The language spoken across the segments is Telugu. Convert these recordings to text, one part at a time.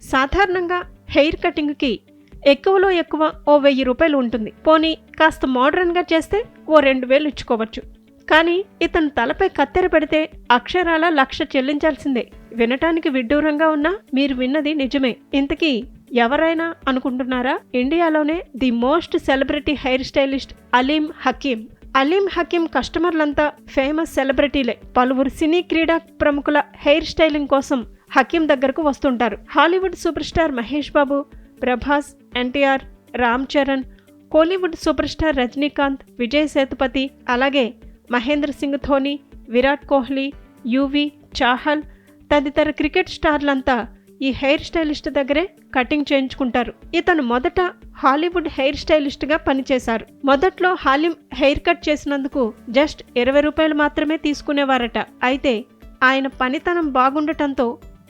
సాధారణంగా హెయిర్ కటింగ్కి ఎక్కువలో ఎక్కువ ఓ 1000 రూపాయలు ఉంటుంది. పోనీ కాస్త మోడ్రన్గా చేస్తే ఓ 2000 ఇచ్చుకోవచ్చు. కానీ ఇతను తలపై కత్తెర పెడితే అక్షరాల 1,00,000 చెల్లించాల్సిందే. వినటానికి విడ్డూరంగా ఉన్నా మీరు విన్నది నిజమే. ఇంతకీ ఎవరైనా అనుకుంటున్నారా? ఇండియాలోనే the most celebrity hair stylist Aalim Hakim. Aalim Hakim కస్టమర్లంతా ఫేమస్ సెలబ్రిటీలే. పలువురు సినీ క్రీడా ప్రముఖుల హెయిర్ స్టైలింగ్ కోసం హకీం దగ్గరకు వస్తుంటారు. Hollywood super star Mahesh Babu, Prabhas, NTR, Ram Charan, Kollywood super star Rajinikanth, Vijay Sethupathi, అలాగే మహేంద్ర సింగ్ ధోని, విరాట్ కోహ్లీ, యువి, చాహల్ తదితర క్రికెట్ స్టార్లంతా ఈ హెయిర్ స్టైలిస్ట్ దగ్గరే కటింగ్ చేయించుకుంటారు. ఇతను మొదట హాలీవుడ్ హెయిర్ స్టైలిస్ట్గా పనిచేశారు. మొదట్లో హాలీం హెయిర్ కట్ చేసినందుకు జస్ట్ 20 రూపాయలు మాత్రమే తీసుకునేవారట. అయితే ఆయన పనితనం బాగుండటంతో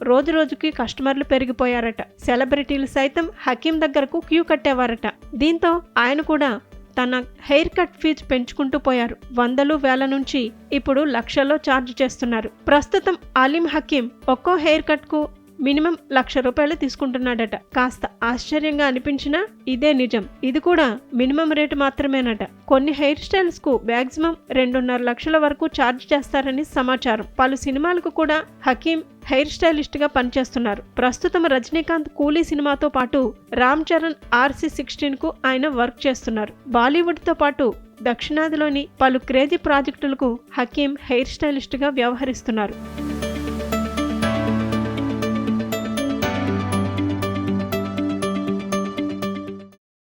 రోజురోజుకి కస్టమర్లు పెరిగిపోయారట. సెలబ్రిటీలు సైతం హకీం దగ్గరకు క్యూ కట్టేవారట. దీంతో ఆయన కూడా తన హెయిర్ కట్ ఫీజు పెంచుకుంటూ పోయారు. వందలు వేల నుంచి ఇప్పుడు లక్షల్లో ఛార్జ్ చేస్తున్నారు. ప్రస్తుతం అలీం హకీం ఒక్కో హెయిర్ కట్కు మినిమం 1,00,000 రూపాయలు తీసుకుంటున్నాడట. కాస్త ఆశ్చర్యంగా అనిపించినా ఇదే నిజం. ఇది కూడా మినిమం రేటు మాత్రమేనట. కొన్ని హెయిర్ స్టైల్స్ కు మాక్సిమం 2.5 లక్షల వరకు ఛార్జ్ చేస్తారని సమాచారం. పలు సినిమాలకు కూడా హకీం హెయిర్ స్టైలిస్ట్ గా పనిచేస్తున్నారు. ప్రస్తుతం రజనీకాంత్ కూలీ సినిమాతో పాటు రామ్ చరణ్ RC16 కు ఆయన వర్క్ చేస్తున్నారు. బాలీవుడ్ తో పాటు దక్షిణాదిలోని పలు క్రేజీ ప్రాజెక్టులకు హకీం హెయిర్ స్టైలిస్ట్ గా వ్యవహరిస్తున్నారు.